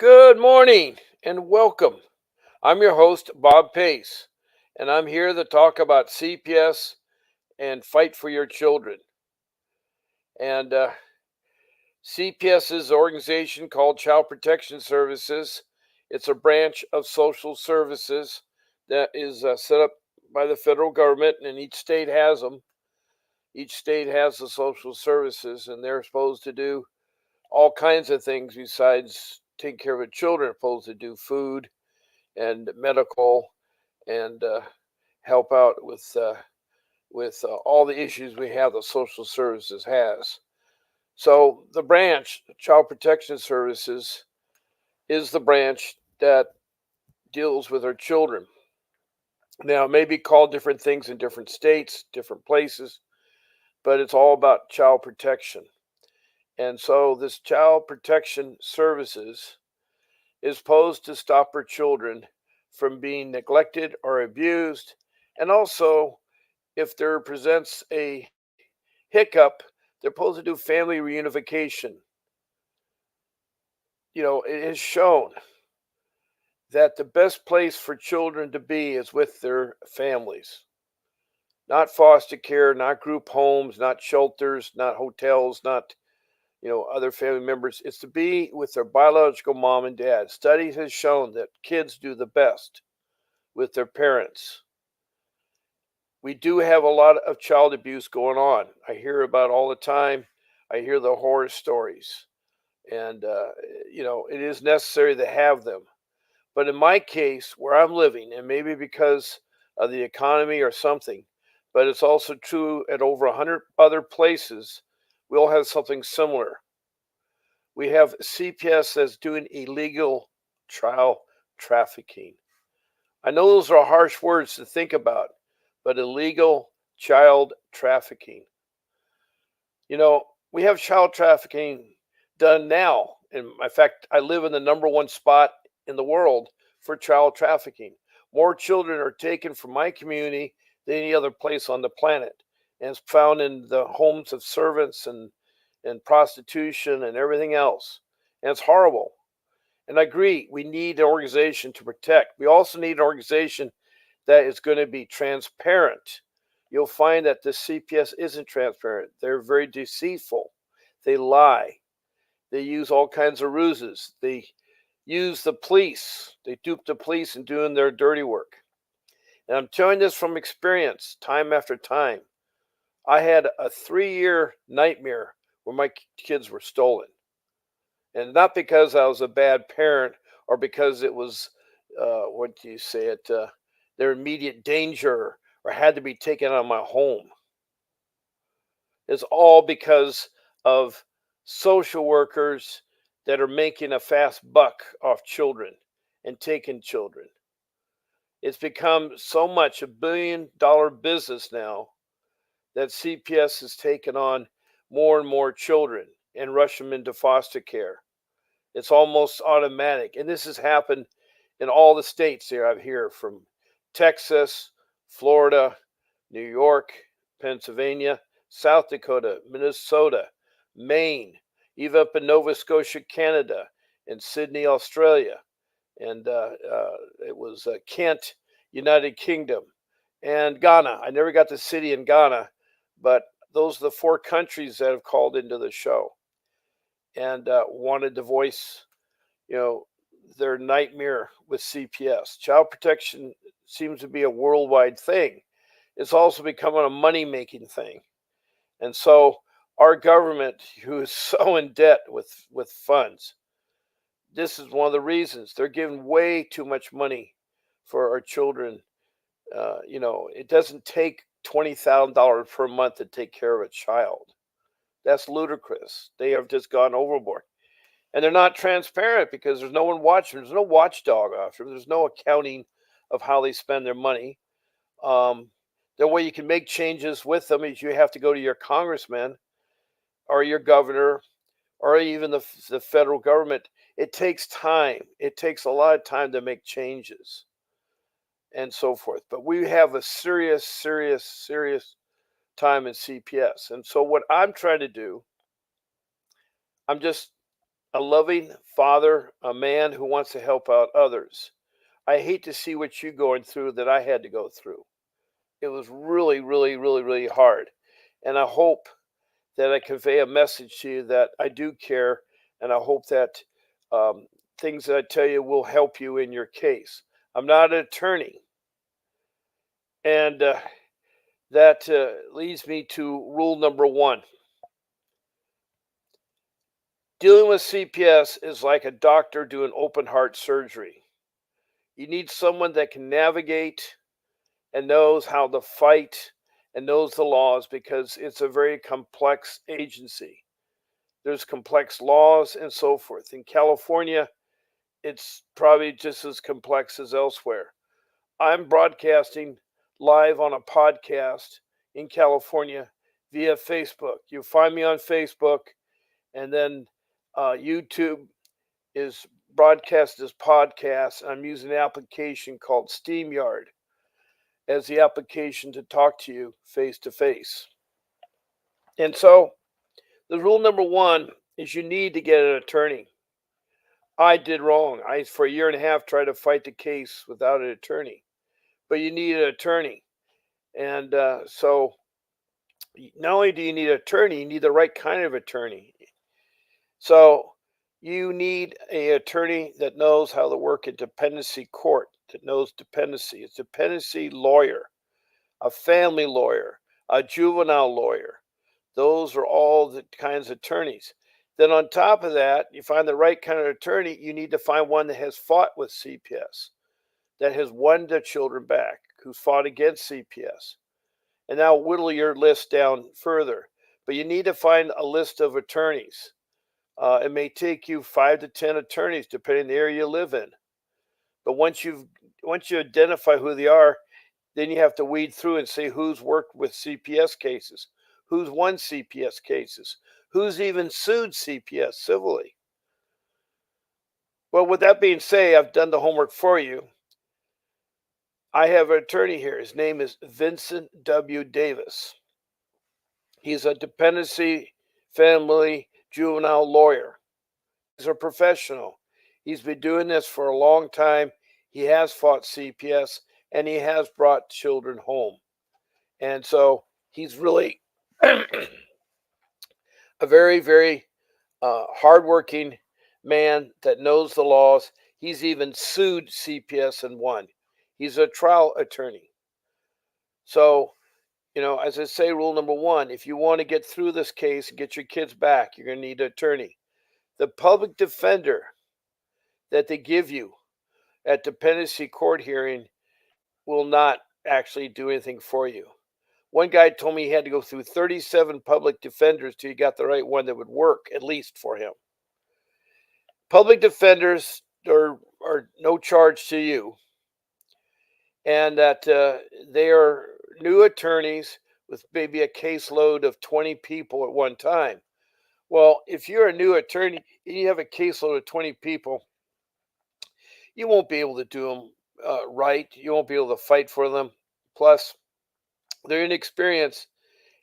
Good morning and welcome. I'm your host, Bob Pace, and I'm here to talk about CPS and fight for your children. And CPS is an organization called Child Protection Services. It's a branch of social services that is set up by the federal government, and each state has them. Each state has the social services, and they're supposed to do all kinds of things besides take care of the children. They're supposed to do food and medical and help out with all the issues we have the social services has. So the branch, Child Protection Services, is the branch that deals with our children. Now, it may be called different things in different states, different places, but it's all about child protection. And so this Child Protection Services is supposed to stop our children from being neglected or abused, and also if there presents a hiccup, they're supposed to do family reunification. It is shown that the best place for children to be is with their families, not foster care, not group homes, not shelters, not hotels, not other family members. It's to be with their biological mom and dad. Studies have shown that kids do the best with their parents. We do have a lot of child abuse going on. I hear about all the time. I hear the horror stories, and it is necessary to have them. But in my case, where I'm living, and maybe because of the economy or something, but it's also true at over 100 other places, we all have something similar. We have CPS that's doing illegal child trafficking. I know those are harsh words to think about, but illegal child trafficking. We have child trafficking done now. In fact, I live in the number one spot in the world for child trafficking. More children are taken from my community than any other place on the planet. And it's found in the homes of servants and prostitution and everything else. And it's horrible. And I agree, we need an organization to protect. We also need an organization that is going to be transparent. You'll find that the CPS isn't transparent. They're very deceitful. They lie. They use all kinds of ruses. They use the police. They dupe the police in doing their dirty work. And I'm telling this from experience, time after time. I had a 3-year nightmare where my kids were stolen. And not because I was a bad parent or because it was, what do you say it, their immediate danger or had to be taken out of my home. It's all because of social workers that are making a fast buck off children and taking children. It's become so much $1 billion business now that CPS has taken on more and more children and rush them into foster care. It's almost automatic. And this has happened in all the states there I've here from Texas, Florida, New York, Pennsylvania, South Dakota, Minnesota, Maine, even up in Nova Scotia, Canada, and Sydney, Australia. And it was Kent, United Kingdom, and Ghana. I never got the city in Ghana, but those are the 4 countries that have called into the show and wanted to voice, you know, their nightmare with CPS. Child protection seems to be a worldwide thing. It's also becoming a money making thing. And so our government, who is so in debt with funds, this is one of the reasons they're giving way too much money for our children. It doesn't take $20,000 per month to take care of a child. That's ludicrous. They have just gone overboard. And they're not transparent because there's no one watching. There's no watchdog after them. There's no accounting of how they spend their money. The way you can make changes with them is you have to go to your congressman or your governor or even the federal government. It takes time. It takes a lot of time to make changes and so forth. But we have a serious, serious, serious time in CPS. And so what I'm trying to do, I'm just a loving father, a man who wants to help out others. I hate to see what you're going through that I had to go through. It was really, really, really, really hard. And I hope that I convey a message to you that I do care, and I hope that um, things that I tell you will help you in your case. I'm not an attorney, and that leads me to rule number one. Dealing with CPS is like a doctor doing open heart surgery. You need someone that can navigate and knows how to fight and knows the laws because it's a very complex agency. There's complex laws and so forth. In California, it's probably just as complex as elsewhere. I'm broadcasting live on a podcast in California via Facebook. You find me on Facebook, and then YouTube is broadcast as podcasts. I'm using an application called SteamYard as the application to talk to you face to face. And so, the rule number one is you need to get an attorney. I did wrong. I, for a year and a half, tried to fight the case without an attorney. But you need an attorney. And so, not only do you need an attorney, you need the right kind of attorney. So, you need an attorney that knows how to work in dependency court, that knows dependency. It's a dependency lawyer, a family lawyer, a juvenile lawyer. Those are all the kinds of attorneys. Then, on top of that, you find the right kind of attorney, you need to find one that has fought with CPS, that has won their children back, who's fought against CPS. And now whittle your list down further. But you need to find a list of attorneys. It may take you 5 to 10 attorneys, depending on the area you live in. But once you identify who they are, then you have to weed through and see who's worked with CPS cases, who's won CPS cases, who's even sued CPS civilly. Well, with that being said, I've done the homework for you. I have an attorney here. His name is Vincent W. Davis. He's a dependency family juvenile lawyer. He's a professional. He's been doing this for a long time. He has fought CPS and he has brought children home. And so he's really a very, very hardworking man that knows the laws. He's even sued CPS and won. He's a trial attorney. So, as I say, rule number one, if you want to get through this case and get your kids back, you're going to need an attorney. The public defender that they give you at dependency court hearing will not actually do anything for you. One guy told me he had to go through 37 public defenders till he got the right one that would work, at least for him. Public defenders are no charge to you, and that they are new attorneys with maybe a caseload of 20 people at one time. Well, if you're a new attorney and you have a caseload of 20 people, you won't be able to do them right. You won't be able to fight for them. Plus, they're inexperienced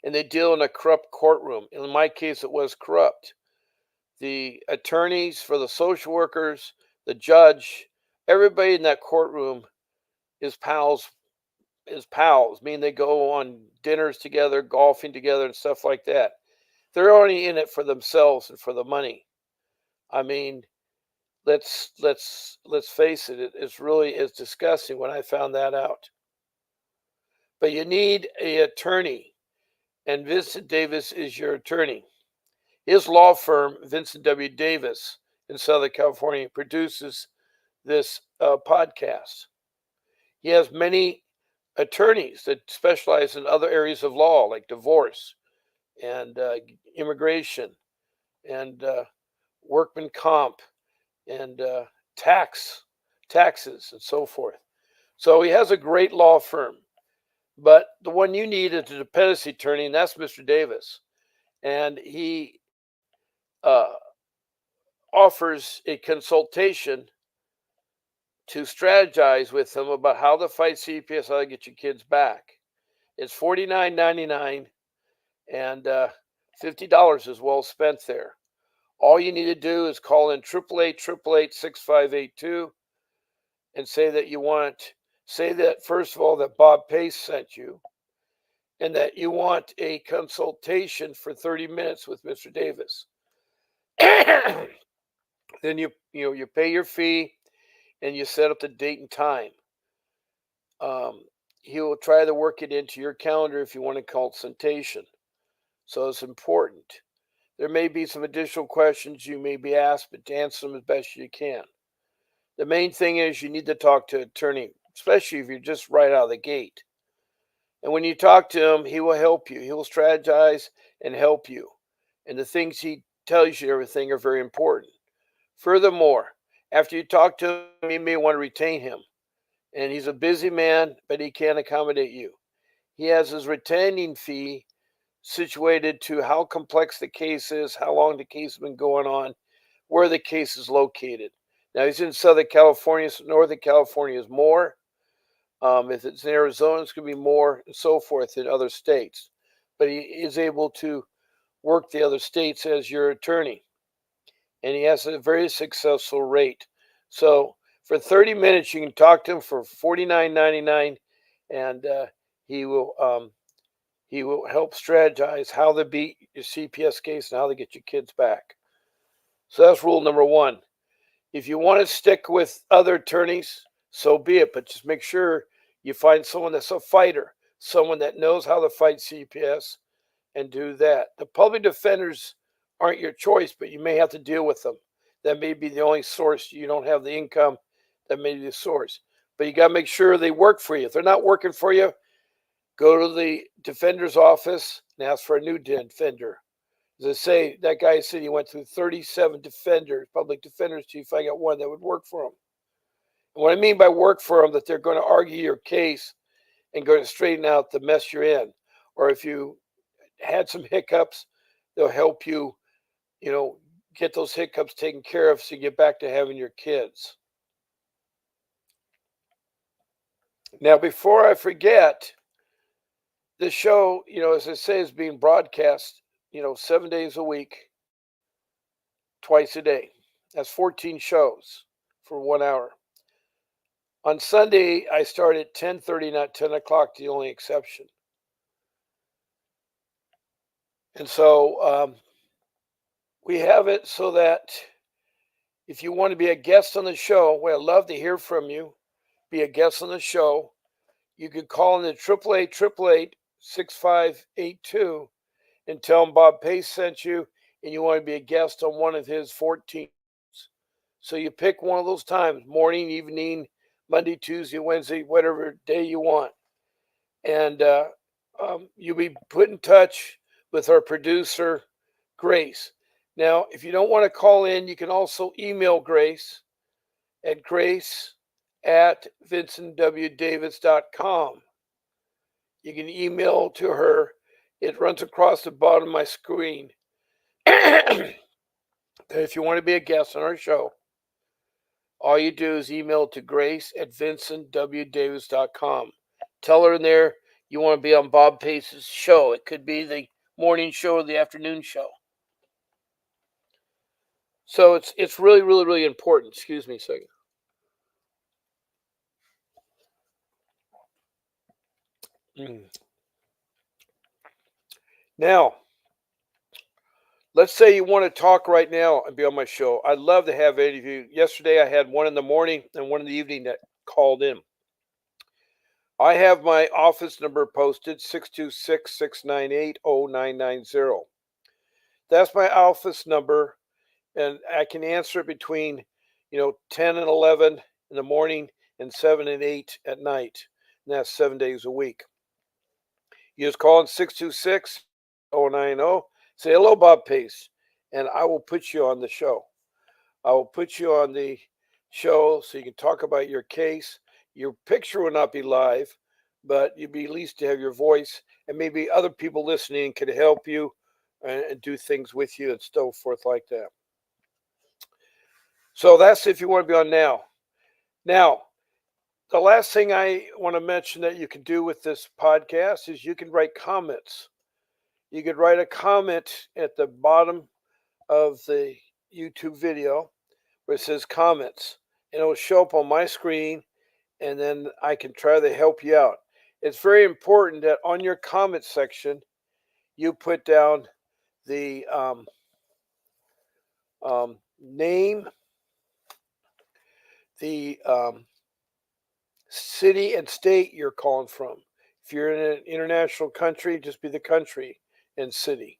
and they deal in a corrupt courtroom. In my case, it was corrupt. The attorneys for the social workers, the judge, everybody in that courtroom is pals. Meaning they go on dinners together, golfing together, and stuff like that. They're only in it for themselves and for the money. I mean, let's face it. It's really is disgusting when I found that out. But you need an attorney, and Vincent Davis is your attorney. His law firm, Vincent W. Davis in Southern California, produces this podcast. He has many attorneys that specialize in other areas of law, like divorce and immigration and workman comp and taxes and so forth. So he has a great law firm. But the one you need is a dependency attorney, and that's Mr. Davis. And he offers a consultation to strategize with them about how to fight CPS, how to get your kids back. It's $49.99, and $50 is well spent there. All you need to do is call in 888-888-6582 and say that say that, first of all, that Bob Pace sent you and that you want a consultation for 30 minutes with Mr. Davis. Then you pay your fee and you set up the date and time. He will try to work it into your calendar if you want a consultation. So it's important. There may be some additional questions you may be asked, but answer them as best you can. The main thing is you need to talk to an attorney, especially if you're just right out of the gate. And when you talk to him, he will help you. He will strategize and help you. And the things he tells you, everything, are very important. Furthermore, after you talk to him, you may want to retain him. And he's a busy man, but he can accommodate you. He has his retaining fee situated to how complex the case is, how long the case has been going on, where the case is located. Now, he's in Southern California, so Northern California is more. If it's in Arizona, it's going to be more, and so forth in other states. But he is able to work the other states as your attorney. And he has a very successful rate. So for 30 minutes, you can talk to him for $49.99, and he will help strategize how to beat your CPS case and how to get your kids back. So that's rule number one. If you want to stick with other attorneys, so be it, but just make sure you find someone that's a fighter, someone that knows how to fight CPS, and do that. The public defenders aren't your choice, but you may have to deal with them. That may be the only source. You don't have the income. That may be the source. But you got to make sure they work for you. If they're not working for you, go to the defender's office and ask for a new defender. As I say, that guy said he went through 37 defenders, public defenders, to find out one that would work for him. And what I mean by work for them, that they're going to argue your case and going to straighten out the mess you're in. Or if you had some hiccups, they'll help you, get those hiccups taken care of so you get back to having your kids. Now, before I forget, this show, as I say, is being broadcast, 7 days a week, twice a day. That's 14 shows for 1 hour. On Sunday, I start at 10:30, not 10 o'clock, the only exception. And so we have it so that if you want to be a guest on the show, well, I'd love to hear from you, be a guest on the show. You could call in the 888-888-6582 and tell him Bob Pace sent you and you want to be a guest on one of his 14. So you pick one of those times, morning, evening, Monday, Tuesday, Wednesday, whatever day you want. And you'll be put in touch with our producer, Grace. Now, if you don't want to call in, you can also email Grace at grace@vincentwdavis.com. You can email to her. It runs across the bottom of my screen. If you want to be a guest on our show, all you do is email to grace@vincentwdavis.com. Tell her in there you want to be on Bob Pace's show. It could be the morning show or the afternoon show. So it's really, really, really important. Excuse me a second. Now, let's say you want to talk right now and be on my show. I'd love to have any of you. Yesterday, I had one in the morning and one in the evening that called in. I have my office number posted, 626-698-0990. That's my office number, and I can answer it between, 10 and 11 in the morning and 7 and 8 at night. And that's 7 days a week. You just call in 626-090, say, hello, Bob Pace, and I will put you on the show. I will put you on the show so you can talk about your case. Your picture will not be live, but you'll be at least to have your voice, and maybe other people listening could help you and do things with you and so forth like that. So that's if you want to be on now. Now, the last thing I want to mention that you can do with this podcast is you can write comments. You could write a comment at the bottom of the YouTube video where it says comments, and it'll show up on my screen, and then I can try to help you out. It's very important that on your comment section you put down the name, the city and state you're calling from. If you're in an international country, just be the country and city.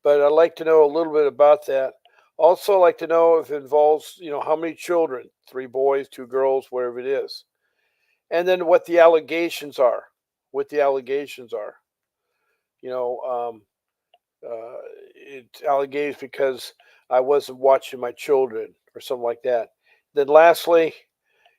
But I'd like to know a little bit about that. Also, I'd like to know if it involves, how many children, 3 boys, 2 girls, whatever it is. And then what the allegations are. What the allegations are. You know, it's allegations because I wasn't watching my children or something like that. Then lastly,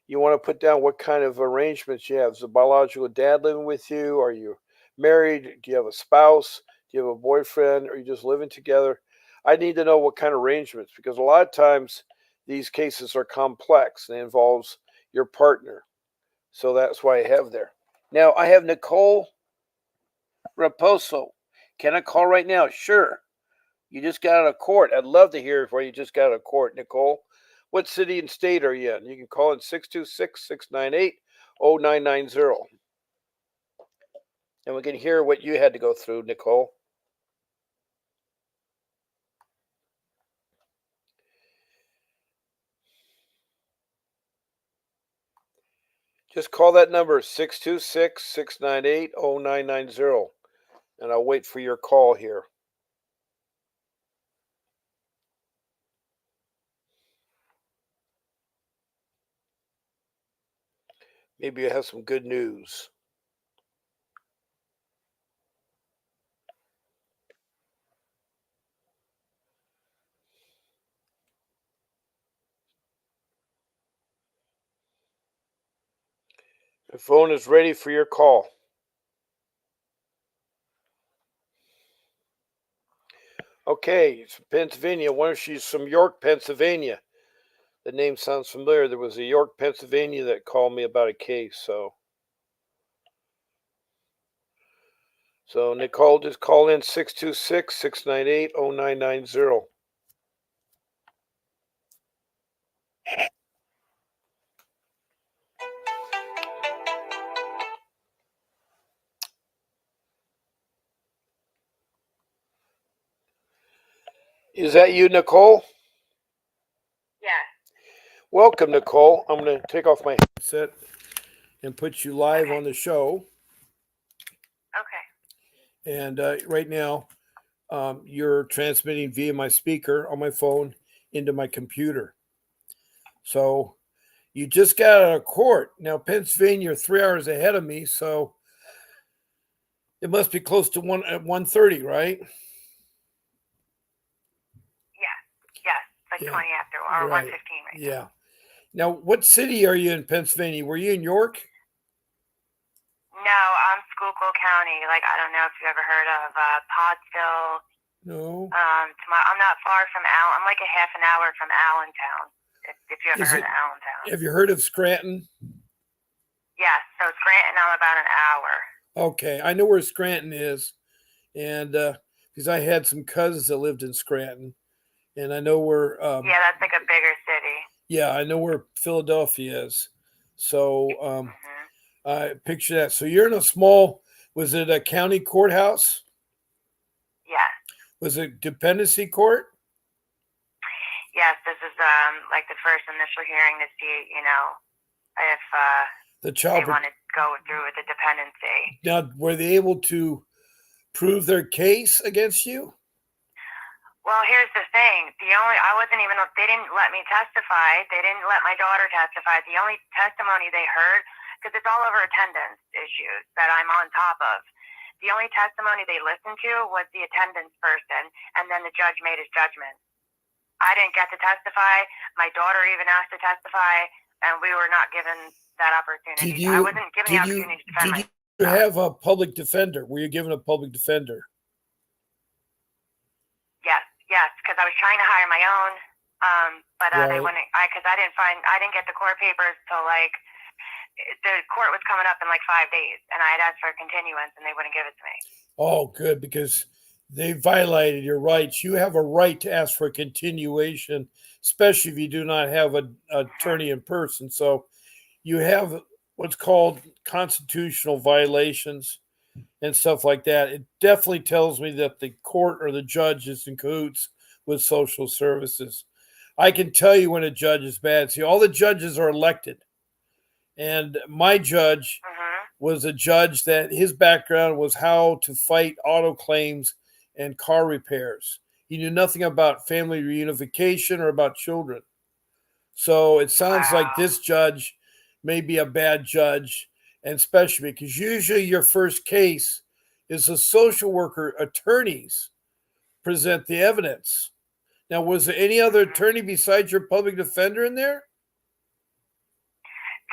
you want to put down what kind of arrangements you have. Is a biological dad living with you? Are you married? Do you have a spouse? Do you have a boyfriend? Are you just living together? I need to know what kind of arrangements, because a lot of times these cases are complex and it involves your partner. So that's why I have there. Now I have Nicole Raposo. Can I call right now? Sure. You just got out of court. I'd love to hear where you just got out of court, Nicole. What city and state are you in? You can call in 626-698-0990. And we can hear what you had to go through, Nicole. Just call that number, 626-698-0990. And I'll wait for your call here. Maybe you have some good news. The phone is ready for your call. Okay, it's Pennsylvania. I wonder if she's from York, Pennsylvania. The name sounds familiar. There was a York, Pennsylvania that called me about a case. So Nicole, just call in 626-698-0990. Is that you, Nicole? Yeah. Welcome, Nicole. I'm going to take off my headset and put you live on the show. Okay. And right now, you're transmitting via my speaker on my phone into my computer. So you just got out of court. Now, Pennsylvania, you're 3 hours ahead of me, so it must be close to 1:30, right? Yes, like Yeah. 20 after, or Right. 1:15 right Yeah. Now, what city are you in Pennsylvania? Were you in York? No, I'm Schuylkill County. Like, I don't know if you ever heard of Pottsville. No. I'm not far from I'm like a half an hour from Allentown, if you ever heard of Allentown. Have you heard of Scranton? Yes, so Scranton, I'm about an hour. Okay, I know where Scranton is, and because I had some cousins that lived in Scranton, and I know where. Yeah, that's like a bigger city. Yeah, I know where Philadelphia is. So I picture that. So you're in a small. Was it a county courthouse? Yes. Was it dependency court? Yes, this is like the first initial hearing to see, if the child they want to go through with the dependency. Now, were they able to prove their case against you? Well, here's the thing. They didn't let me testify. They didn't let my daughter testify. The only testimony they heard, because it's all over attendance issues that I'm on top of. The only testimony they listened to was the attendance person, and then the judge made his judgment. I didn't get to testify. My daughter even asked to testify, and we were not given that opportunity. I wasn't given the opportunity to defend myself. Did you have a public defender? Were you given a public defender? Yes, because I was trying to hire my own, but they wouldn't. Because I didn't get the court papers till like the court was coming up in like 5 days, and I had asked for a continuance, and they wouldn't give it to me. Oh, good, because They violated your rights. You have a right to ask for a continuation, especially if you do not have an attorney in person. So you have what's called constitutional violations and stuff like that. It definitely tells me that the court or the judge is in cahoots with social services. I can tell you when a judge is bad. See, all the judges are elected. And my judge was a judge that his background was how to fight auto claims and car repairs. He knew nothing about family reunification or about children. So it sounds like this judge may be a bad judge, and especially because usually your first case is the social worker attorneys present the evidence. Now, was there any other attorney besides your public defender in there?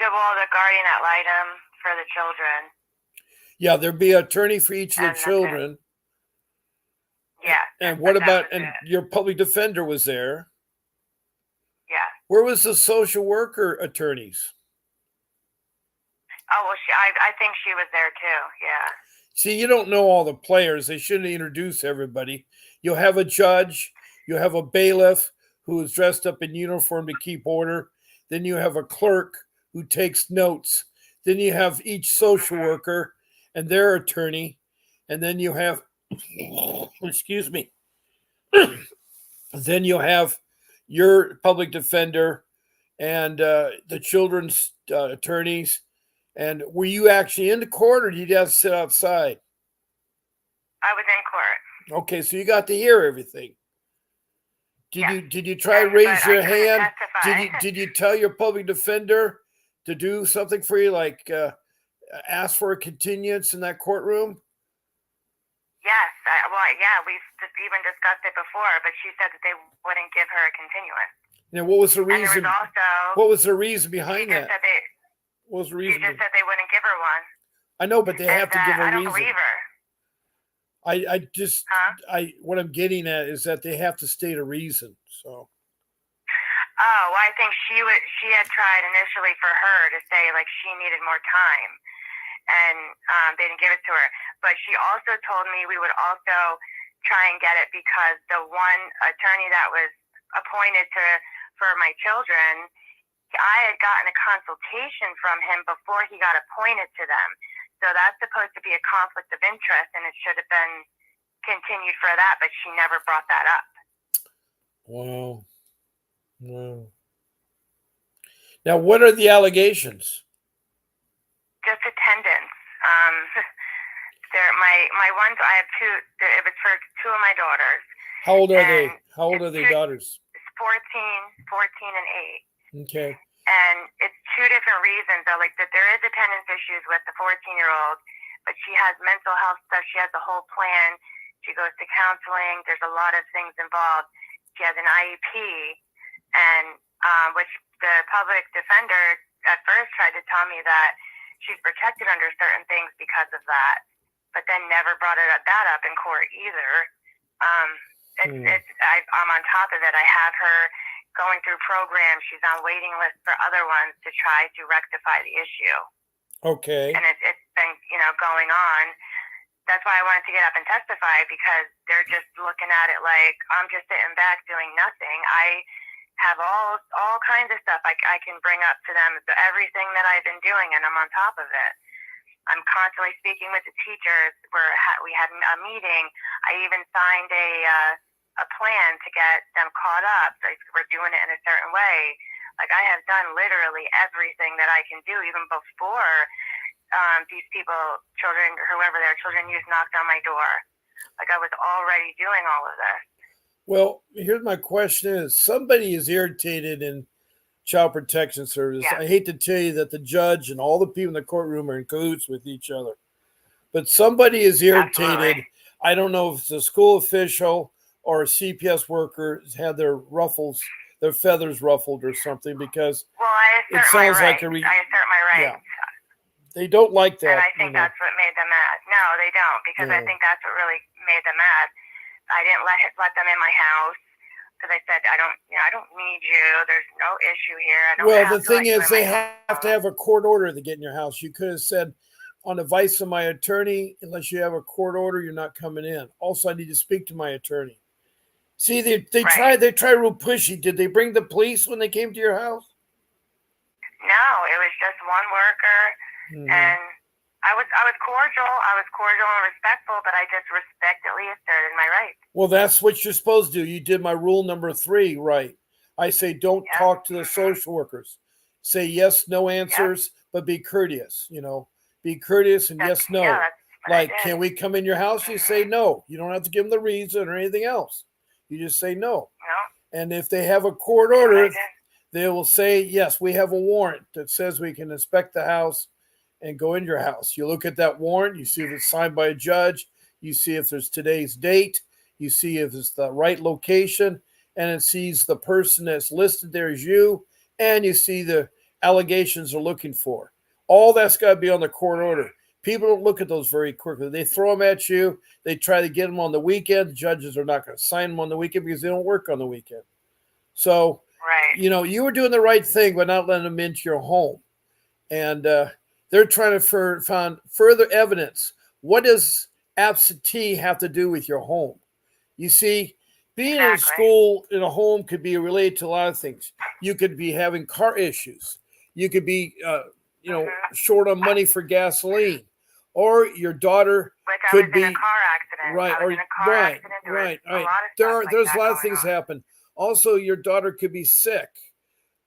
Well, the guardian ad litem for the children. Yeah, there'd be an attorney for each of the children. Yeah. And what about, and your public defender was there? Yeah. Where was the social worker attorneys? Oh, well, I think she was there too. Yeah. See, you don't know all the players. They shouldn't introduce everybody. You'll have a judge. You'll have a bailiff who is dressed up in uniform to keep order. Then you have a clerk who takes notes. Then you have each social worker and their attorney. And then you have, excuse me, then you'll have your public defender and the children's attorneys. And were you actually in the court, or did you have to sit outside? I was in court. Okay, so you got to hear everything. Did you try to raise your hand? Did you tell your public defender to do something for you, like ask for a continuance in that courtroom? Yes. We even discussed it before, but she said that they wouldn't give her a continuance. Now, what was the reason? Also, what was the reason behind that? What was the reason? She just said they wouldn't give her one. I know, but they have to give a reason. I don't believe her. What I'm getting at is that they have to state a reason. So. Oh, well, I think she had tried initially for her to say like she needed more time, and they didn't give it to her. But she also told me we would also try and get it because the one attorney that was appointed for my children, I had gotten a consultation from him before he got appointed to them. So that's supposed to be a conflict of interest, and it should have been continued for that, but she never brought that up. Wow. Now, what are the allegations? Just attendance. My ones, I have two. It was for two of my daughters. How old are they? How old are their daughters? It's 14, and 8. Okay. And it's two different reasons. Like that, there is attendance issues with the 14-year-old, but she has mental health stuff. She has a whole plan. She goes to counseling. There's a lot of things involved. She has an IEP, and which the public defender at first tried to tell me that she's protected under certain things because of that, but then never brought that up in court either. I'm on top of it. I have her going through programs. She's on waiting list for other ones to try to rectify the issue. Okay. And it's been, going on. That's why I wanted to get up and testify, because they're just looking at it like I'm just sitting back doing nothing. I have all kinds of stuff I can bring up to them, everything that I've been doing, and I'm on top of it. I'm constantly speaking with the teachers. We had a meeting. I even signed a plan to get them caught up. Like, we're doing it in a certain way. Like, I have done literally everything that I can do, even before these people, children, whoever their children use, knocked on my door. Like, I was already doing all of this. Well, here's my question is, somebody is irritated in Child Protection Service. Yeah. I hate to tell you that the judge and all the people in the courtroom are in cahoots with each other, but somebody is irritated. Absolutely. I don't know if it's a school official or a CPS worker has had their feathers ruffled or something, because it sounds like I assert my rights. Yeah. They don't like that. And I think that's what made them mad. No, they don't, because I think that's what really made them mad. I didn't let them in my house because I said, I don't need you. There's no issue here. The thing is, they have to have a court order to get in your house. You could have said, on advice of my attorney, unless you have a court order, you're not coming in. Also, I need to speak to my attorney. See, they Right. try real pushy. Did they bring the police when they came to your house? No, it was just one worker, and I was cordial. I was cordial and respectful, but I just respectfully asserted my rights. Well, that's what you're supposed to do. You did my rule number 3 right. I say don't talk to the social workers. Say yes, no answers, but be courteous. Be courteous and yes, no. Yeah, like, can we come in your house? You say no. You don't have to give them the reason or anything else. You just say no. No. And if they have a court order, they will say, yes, we have a warrant that says we can inspect the house and go in your house. You look at that warrant, you see if it's signed by a judge, you see if there's today's date, you see if it's the right location, and it sees the person that's listed there as you, and you see the allegations they're looking for. All that's got to be on the court order. People don't look at those very quickly. They throw them at you. They try to get them on the weekend. The judges are not going to sign them on the weekend because they don't work on the weekend. So, you were doing the right thing by not letting them into your home. And they're trying to find further evidence. What does absentee have to do with your home? You see, being in school in a home could be related to a lot of things. You could be having car issues. You could be, short on money for gasoline. Or your daughter could be in a car accident. Right. There's a lot of things happen. Also, your daughter could be sick.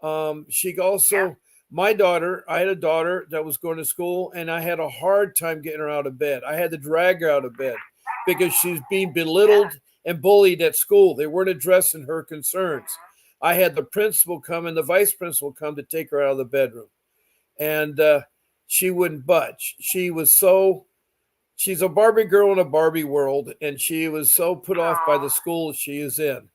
My daughter, I had a daughter that was going to school, and I had a hard time getting her out of bed. I had to drag her out of bed because she was being belittled and bullied at school. They weren't addressing her concerns. I had the principal come and the vice principal come to take her out of the bedroom. And she wouldn't budge. She's a Barbie girl in a Barbie world, and she was so put off by the school she is in.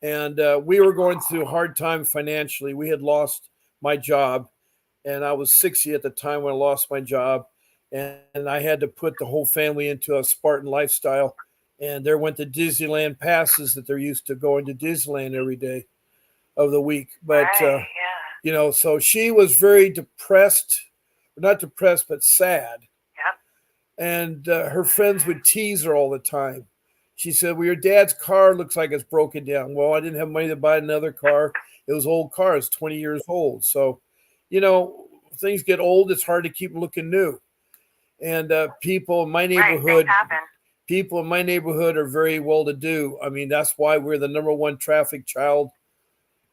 And we were going through a hard time financially. We had lost my job, and I was 60 at the time when I lost my job. And I had to put the whole family into a Spartan lifestyle. And there went the Disneyland passes that they're used to going to Disneyland every day of the week. But, so she was very depressed, not depressed, but sad. And her friends would tease her all the time. She said, well, your dad's car looks like it's broken down. Well, I didn't have money to buy another car. It was old car. It's 20 years old. So, things get old. It's hard to keep looking new. And people in my neighborhood are very well-to-do. I mean, that's why we're the number one child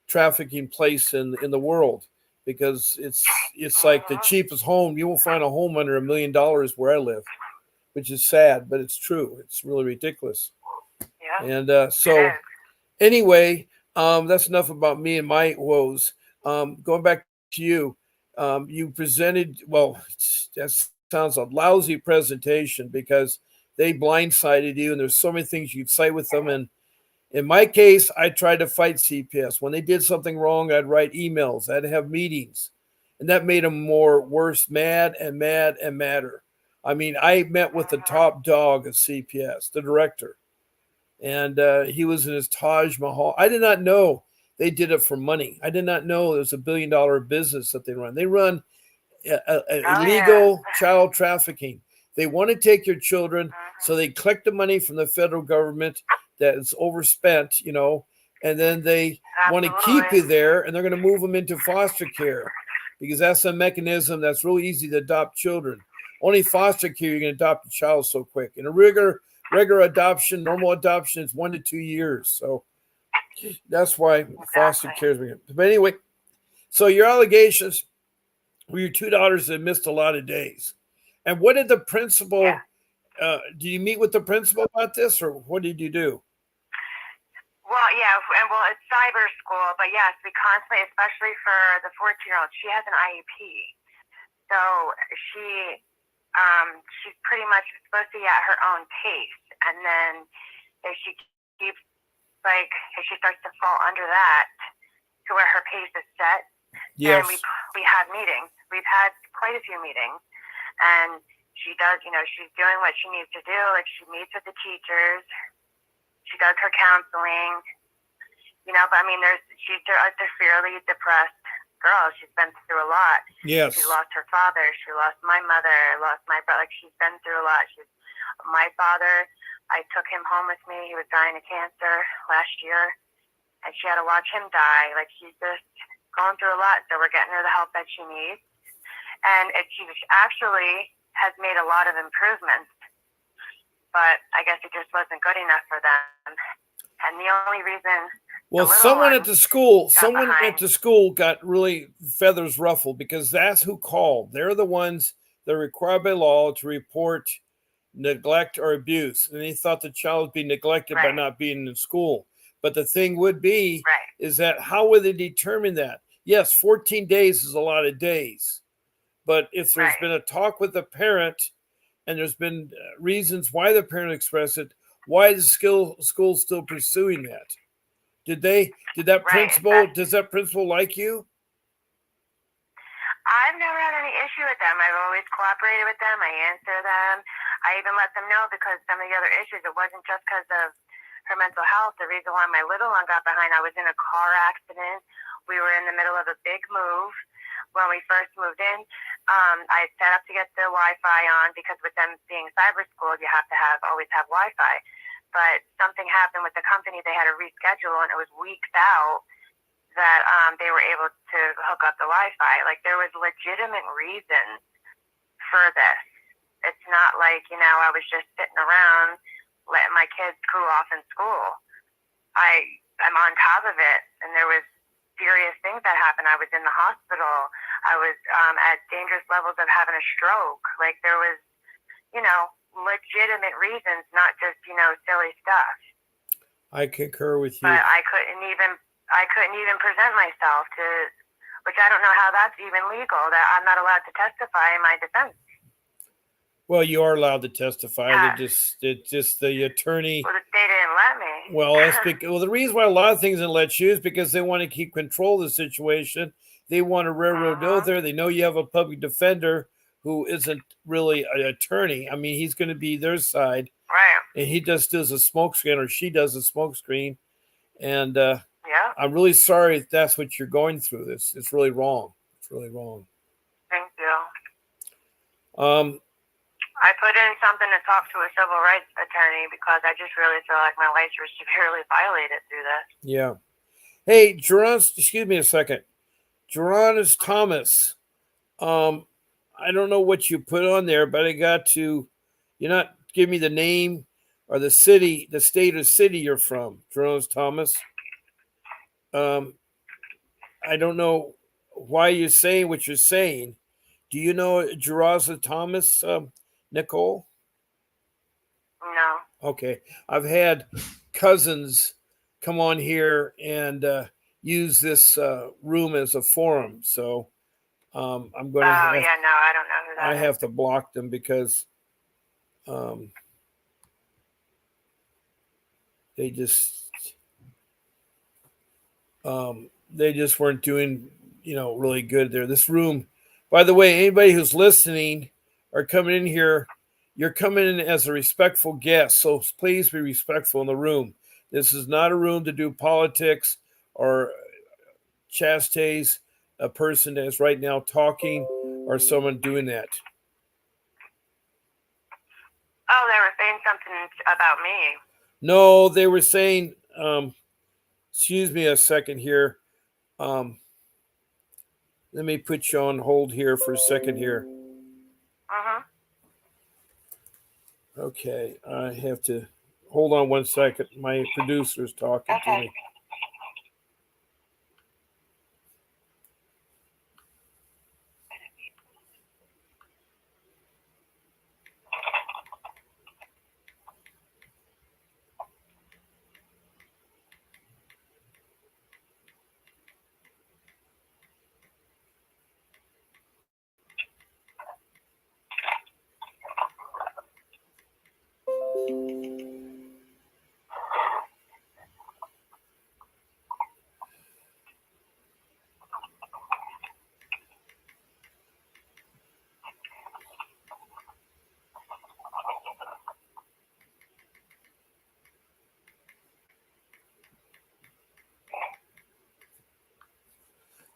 trafficking place in the world, because it's like the cheapest home. You won't find a home under $1 million where I live, which is sad, but it's true. It's really ridiculous. And anyway, that's enough about me and my woes. Going back to you, you presented, that sounds a lousy presentation because they blindsided you, and there's so many things you could cite with them. And in my case, I tried to fight CPS. When they did something wrong, I'd write emails. I'd have meetings, and that made them worse, mad and madder. I mean, I met with the top dog of CPS, the director, and he was in his Taj Mahal. I did not know they did it for money. I did not know it was $1 billion business that they run. They run illegal child trafficking. They want to take your children, so they collect the money from the federal government that is overspent, and then they want to keep you there, and they're going to move them into foster care because that's a mechanism that's real easy to adopt children. Only foster care, you can adopt a child so quick. In a regular adoption, normal adoption is 1 to 2 years. So that's why foster care is. But anyway, so your allegations were your 2 daughters that missed a lot of days. And what did the principal, do you meet with the principal about this, or what did you do? Well, it's cyber school, but yes, we constantly, especially for the 14-year-old, she has an IEP. So she's pretty much supposed to be at her own pace. And then if she keeps, if she starts to fall under that to where her pace is set, then we have meetings. We've had quite a few meetings. And she does, she's doing what she needs to do. Like, she meets with the teachers. She does her counseling, but I mean, she's severely depressed. girl. She's been through a lot. Yes. She lost her father. She lost my mother. Lost my brother. Like, she's been through a lot. My father, I took him home with me. He was dying of cancer last year, and she had to watch him die. Like, she's just going through a lot. So we're getting her the help that she needs, and she actually has made a lot of improvements. But I guess it just wasn't good enough for them. And the only reason, well, someone at the school got really feathers ruffled because that's who called. They're the ones that are required by law to report neglect or abuse, and they thought the child would be neglected by not being in school. But the thing would be is that how would they determine that? Yes, 14 days is a lot of days, but if there's been a talk with the parent and there's been reasons why the parent expressed it, why is the school still pursuing that? Does that principal like you? I've never had any issue with them. I've always cooperated with them. I answer them. I even let them know, because some of the other issues, it wasn't just because of her mental health. The reason why my little one got behind, I was in a car accident. We were in the middle of a big move when we first moved in. I set up to get the Wi-Fi on, because with them being cyber school, you have to always have Wi-Fi. But something happened with the company. They had to reschedule, and it was weeks out that they were able to hook up the Wi-Fi. Like, there was legitimate reasons for this. It's not like, I was just sitting around letting my kids screw off in school. I'm on top of it, and there was serious things that happened. I was in the hospital. I was at dangerous levels of having a stroke. Like, there was, legitimate reasons, not just, silly stuff. I concur with you. But I couldn't even present myself to, which I don't know how that's even legal, that I'm not allowed to testify in my defense. Well, you are allowed to testify. It's just the attorney. Well, they didn't let me. Well, the reason why a lot of things didn't let you is because they want to keep control of the situation. They want to railroad out there. They know you have a public defender who isn't really an attorney. I mean, he's going to be their side. Right. And he just does a smoke screen, or she does a smoke screen. And I'm really sorry if that's what you're going through. It's really wrong. It's really wrong. Thank you. I put in something to talk to a civil rights attorney, because I just really feel like my rights were severely violated through this. Yeah. Hey, excuse me a second. Geronus Thomas. I don't know what you put on there, but you're not giving me the name or the city, the state or city you're from, Geronus Thomas. I don't know why you're saying what you're saying. Do you know Geronus Thomas, Nicole? No. Okay. I've had cousins come on here and use this room as a forum. So I'm going to I don't know who that is. I have to block them because they just weren't doing, really good there. This room, by the way, anybody who's listening or coming in here, you're coming in as a respectful guest. So please be respectful in the room. This is not a room to do politics or chastise a person that is right now talking or someone doing that. Oh, they were saying something about me. No, they were saying, excuse me a second here. Let me put you on hold here for a second here. Uh-huh. Okay, I have to hold on one second. My producer's talking to me.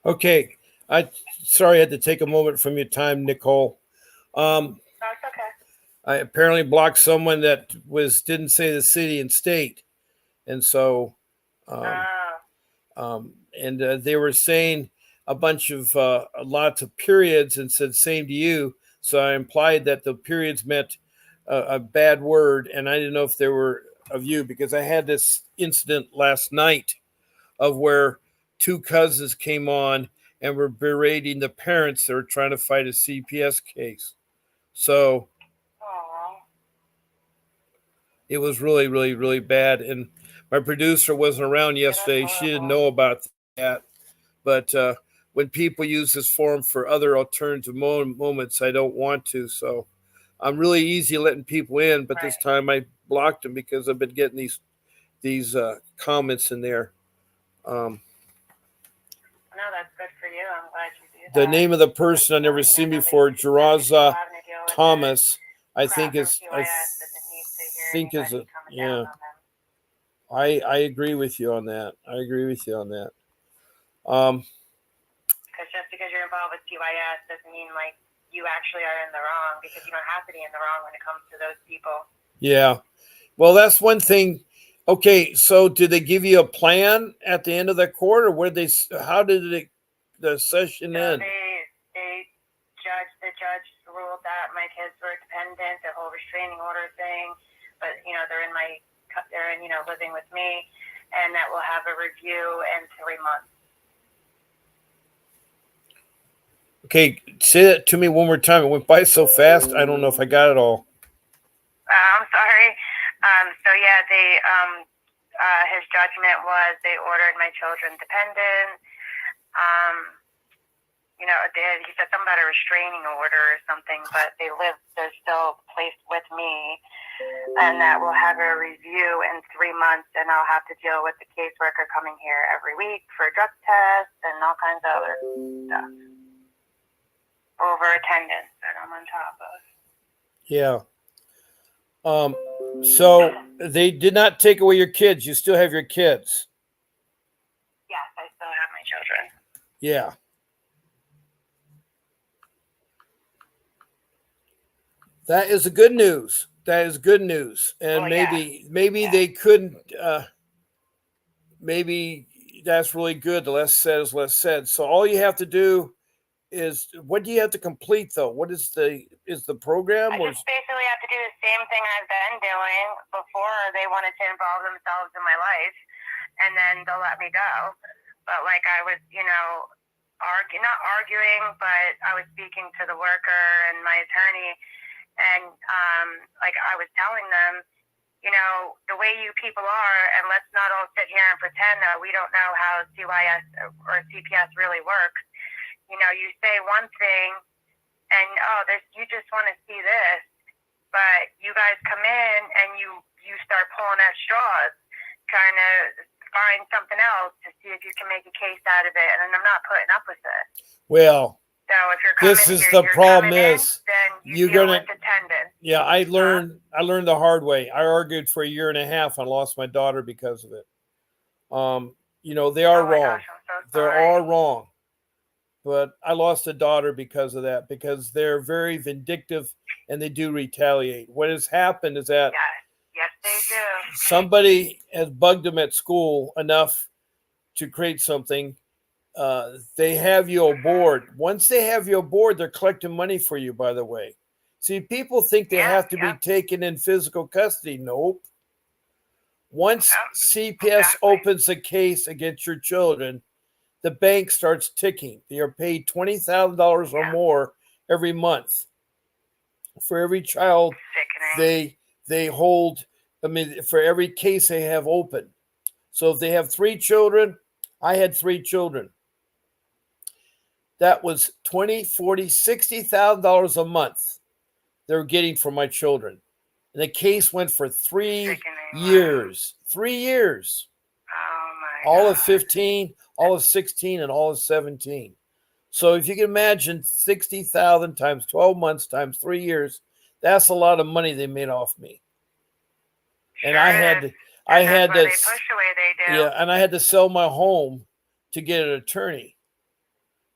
Okay, Sorry I had to take a moment from your time, Nicole. That's okay. I apparently blocked someone that didn't say the city and state, and so um, Oh, they were saying a bunch of lots of periods and said same to you. So I implied that the periods meant a bad word, and I didn't know if they were of you because I had this incident last night of where two cousins came on and were berating the parents that were trying to fight a CPS case. So oh, it was really, really, really bad. And my producer wasn't around yeah, that's yesterday. She didn't horrible. know about that. But when people use this forum for other alternative moments, I don't want to. So I'm really easy letting people in, but this Right. time I blocked them because I've been getting these comments in there. Um, No, that's good for you. I'm glad you do the that. name of the person I never seen before, That you're still Jeraza having to deal with the Thomas, I think crap from is I CYS doesn't need to hear think is anybody a coming down yeah. on them. I agree with you on that. I agree with you on that. Um, Because just because you're involved with CYS doesn't mean like you actually are in the wrong, because you don't have to be in the wrong when it comes to those people. yeah. Well, that's one thing. Okay, so did they give you a plan at the end of the quarter? Where they? How did the session So end? the judge ruled that my kids were dependent, the whole restraining order thing, but they're living with me, and that we'll have a review in 3 months. Okay, say that to me one more time. It went by so fast. I don't know if I got it all. I'm sorry. So yeah, his judgment was they ordered my children dependent. He said something about a restraining order or something, but they're still placed with me, and that we'll have a review in 3 months, and I'll have to deal with the caseworker coming here every week for drug tests and all kinds of other stuff over attendance that I'm on top of. Yeah. So they did not take away your kids. You still have your kids. Yes, I still have my children. Yeah. That is a good news. That is good news. And Well, maybe they couldn't maybe that's really good. The less said is less said. So all you have to do is, what do you have to complete though? What is the program? I just basically have to do the same thing I've been doing before they wanted to involve themselves in my life, and then they'll let me go. But like I was, not arguing, but I was speaking to the worker and my attorney, and like I was telling them, the way you people are, and let's not all sit here and pretend that we don't know how CYS or CPS really works. You say one thing, and you just want to see this, but you guys come in and you start pulling at straws, trying to find something else to see if you can make a case out of it, and I'm not putting up with it. Well, so if you're this is the problem is then you're deal gonna with attendance. Yeah, I learned the hard way. I argued for a year and a half and lost my daughter because of it. They are wrong. Gosh, I'm so They sorry. are wrong. But I lost a daughter because of that, because they're very vindictive and they do retaliate. What has happened is that yes, they do. somebody has bugged them at school enough to create something. They have you aboard. Once they have you aboard, they're collecting money for you, by the way. See, people think they have to be taken in physical custody. Nope. Once CPS opens a case against your children, the bank starts ticking. They are paid $20,000 or more every month for every child they hold. I mean, for every case they have open. So if they have 3 children, I had 3 children. That was $20,000, $40,000, $60,000 a month they were getting from my children. And the case went for 3 years. 3 years. Oh my all of 15, all of 16, and all of 17. So if you can imagine 60,000 times 12 months times 3 years, that's a lot of money they made off me. And I had to push the way they do. Yeah, and I had to sell my home to get an attorney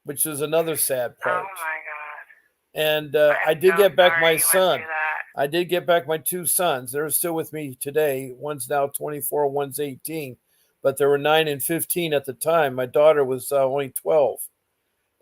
which is another sad Oh part. my God. And I'm I did so get back sorry my you went son. through that. I did get back my two sons. They're still with me today. One's now 24, one's 18, but they were 9 and 15 at the time. My daughter was only 12.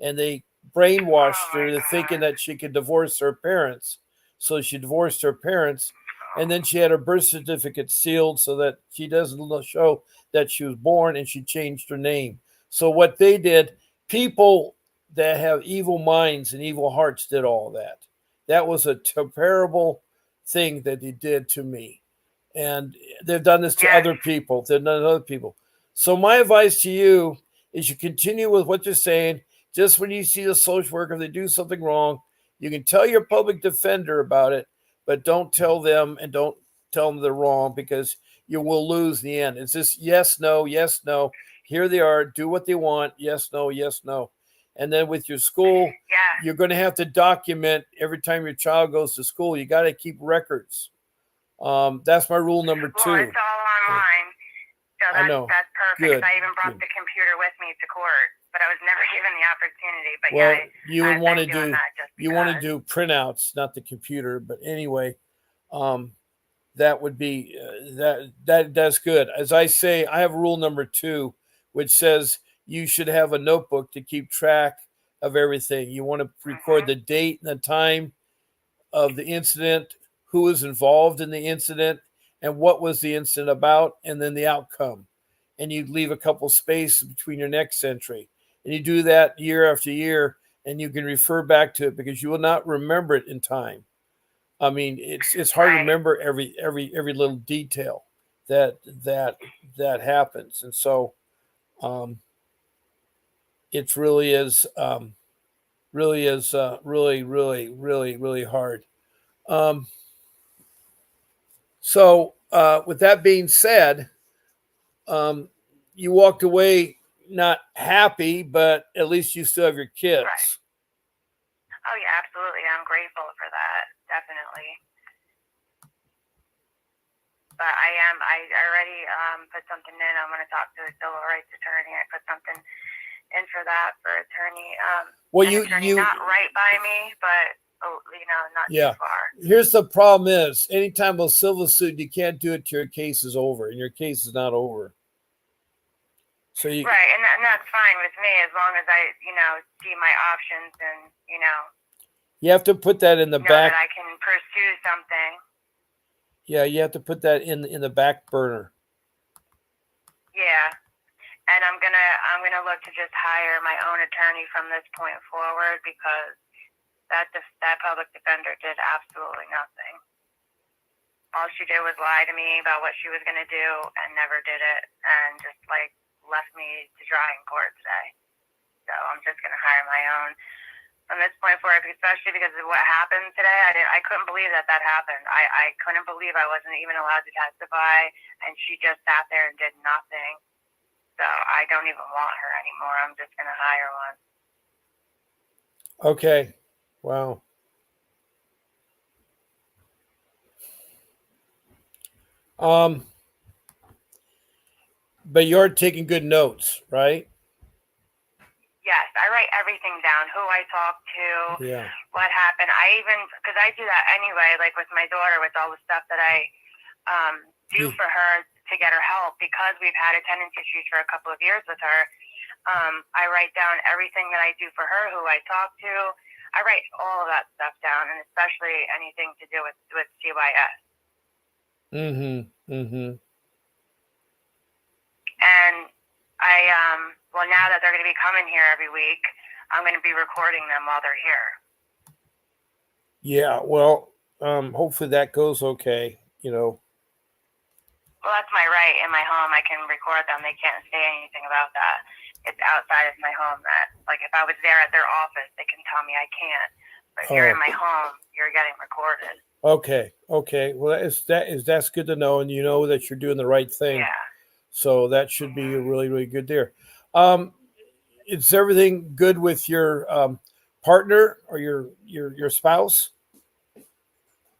And they Oh brainwashed my her to thinking God. that she could divorce her parents. So she divorced her parents, and then she had her birth certificate sealed so that she doesn't show that she was born, and she changed her name. So what they did, people that have evil minds and evil hearts did all that. That was a terrible thing that they did to me. And they've done this to Yes. other people. They've done it to other people. So my advice to you is you continue with what you're saying. Just when you see the social worker, if they do something wrong, you can tell your public defender about it, but don't tell them and don't tell them they're wrong because you will lose in the end. It's just yes, no, yes, no. Here they are. Do what they want. Yes, no, yes, no. And then with your school, Yeah. you're going to have to document every time your child goes to school. You got to keep records. That's my rule number Well, it's 2. all online. So I know. that's perfect. Good. I even brought Good. the computer with me to court, but I was never given the opportunity. But Well, yeah, you would want to do you want to because. do printouts, not the computer. But anyway, that would be that's good. As I say, I have rule number 2, which says you should have a notebook to keep track of everything. You want to record the date and the time of the incident, who was involved in the incident, and what was the incident about, and then the outcome. And you leave a couple space between your next entry. And you do that year after year, and you can refer back to it because you will not remember it in time. I mean, it's hard to Right. remember every little detail that happens, and so it really is really hard. Um, So, with that being said, um, you walked away not happy, but at least you still have your kids. Right. Oh yeah, absolutely. I'm grateful for that. Definitely. But I already put something in. I'm going to talk to the civil rights attorney. I put something in for that for attorney. Well, attorney not right by me, but not too far. Here's the problem: is anytime a civil suit, you can't do it till your case is over, and your case is not over. So right, and that's fine with me as long as I see my options and you have to put that in the back. That I can pursue something. Yeah, you have to put that in the back burner. Yeah, and I'm gonna look to just hire my own attorney from this point forward because that public defender did absolutely nothing. All she did was lie to me about what she was gonna do and never did it, and just left me to dry in court today. So I'm just gonna hire my own from this point forward, especially because of what happened today. I couldn't believe that happened. I couldn't believe I wasn't even allowed to testify, and she just sat there and did nothing. So I don't even want her anymore. I'm just going to hire one. Okay. Wow. But you're taking good notes, right? Yes, I write everything down. Who I talked to, what happened. Because I do that anyway, like with my daughter, with all the stuff that I do for her to get her help, because we've had attendance issues for a couple of years with her. I write down everything that I do for her, who I talk to. I write all of that stuff down, and especially anything to do with CYS. And well, now that they're going to be coming here every week, I'm going to be recording them while they're here. Yeah, well, hopefully that goes okay, Well, that's my right in my home. I can record them. They can't say anything about that. It's outside of my home that, if I was there at their office, they can tell me I can't. But here in my home, you're getting recorded. Okay. Well, that's good to know, and you know that you're doing the right thing. Yeah. So that should be really, really good there. Is everything good with your partner or your spouse?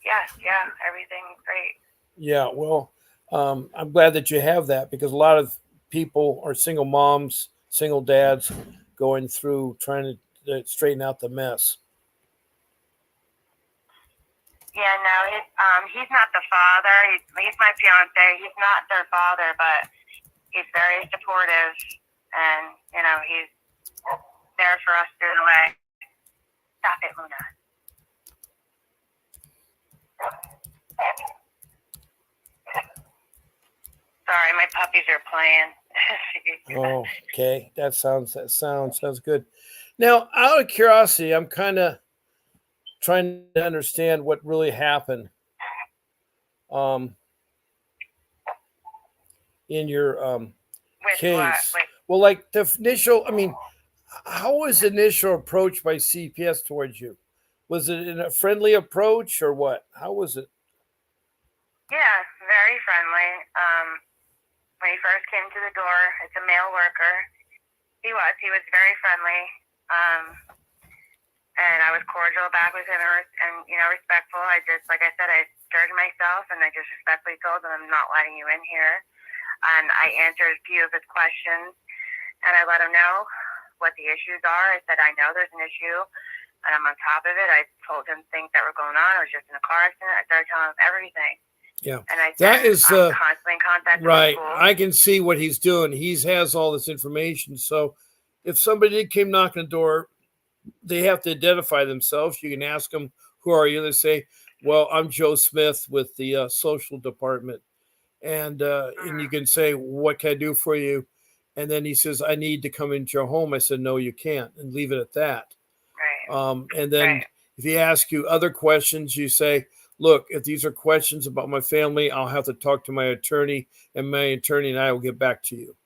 Yes, yeah, everything's great. Yeah, well, I'm glad that you have that because a lot of people are single moms, single dads, going through trying to straighten out the mess. Yeah, no, he's not the father. He's my fiance. He's not their father, but he's very supportive, and he's there for us through the way. Stop it, Luna. Sorry, my puppies are playing. Oh, okay. That sounds good. Now, out of curiosity, I'm kind of trying to understand what really happened. In your With case. what? Well, like the initial, I mean, how was the initial approach by CPS towards you? Was it in a friendly approach or what? How was it? Yeah, very friendly. When he first came to the door, it's a male worker. He was very friendly. And I was cordial back with him and respectful. I just, like I said, I stirred myself and I just respectfully told him I'm not letting you in here. And I answered a few of his questions and I let him know what the issues are. I said, I know there's an issue and I'm on top of it. I told him things that were going on. I was just in a car accident. I started telling him everything. Yeah. And I said, I'm constantly in contact with right. school. I can see what he's doing. He has all this information. So if somebody came knocking the door, they have to identify themselves. You can ask them, who are you? They say, well, I'm Joe Smith with the social department. And you can say, what can I do for you? And then he says, I need to come into your home. I said, no, you can't, and leave it at that. Right. And then if he asks you other questions, you say, look, if these are questions about my family, I'll have to talk to my attorney, and my attorney and I will get back to you.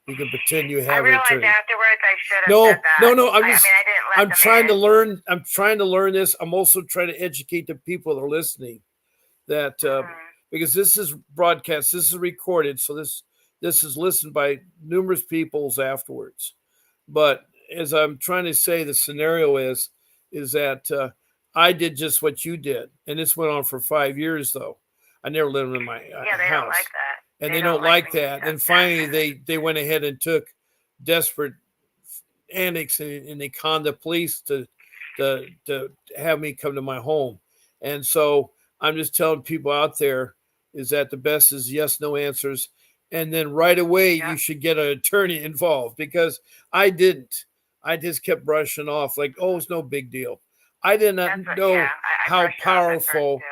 You can pretend you have an attorney. I realized afterwards I should have said that. No. I didn't let I'm trying to learn. I'm trying to learn this. I'm also trying to educate the people that are listening that because this is broadcast, this is recorded, so this is listened by numerous peoples afterwards. But as I'm trying to say, the scenario is that I did just what you did, and this went on for 5 years. Though I never lived in my they house. don't like that. And they don't like that. And finally, they went ahead and took desperate antics and they conned the police to have me come to my home. And so I'm just telling people out there is that the best is yes, no answers. And then right away, you should get an attorney involved because I didn't. I just kept brushing off like, oh, it's no big deal. I did not know how powerful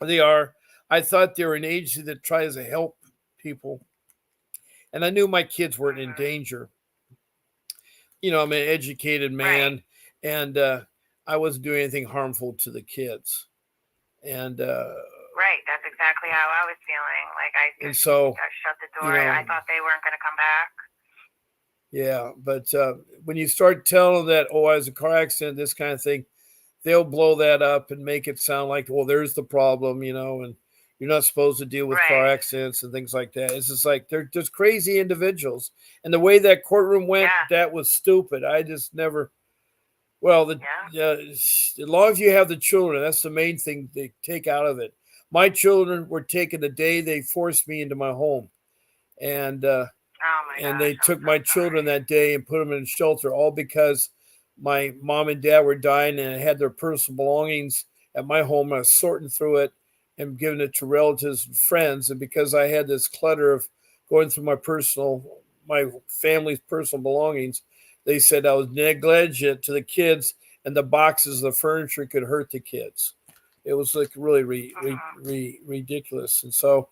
they are. I thought they were an agency that tries to help people. And I knew my kids weren't in danger. I'm an educated man, and I wasn't doing anything harmful to the kids. And right, that's exactly how I was feeling. Like I shut the door. I thought they weren't going to come back. Yeah, but when you start telling them that, oh, I was a car accident, this kind of thing, they'll blow that up and make it sound like, well, there's the problem, and you're not supposed to deal with car accidents and things like that. It's just like they're just crazy individuals. And the way that courtroom went, that was stupid. I just never. Well, as long as you have the children, that's the main thing they take out of it. My children were taken the day they forced me into my home, and they took my children that day and put them in a shelter, all because my mom and dad were dying and I had their personal belongings at my home. I was sorting through it and giving it to relatives and friends. And because I had this clutter of going through my family's personal belongings, they said I was negligent to the kids and the boxes of the furniture could hurt the kids. It was like really ridiculous. And so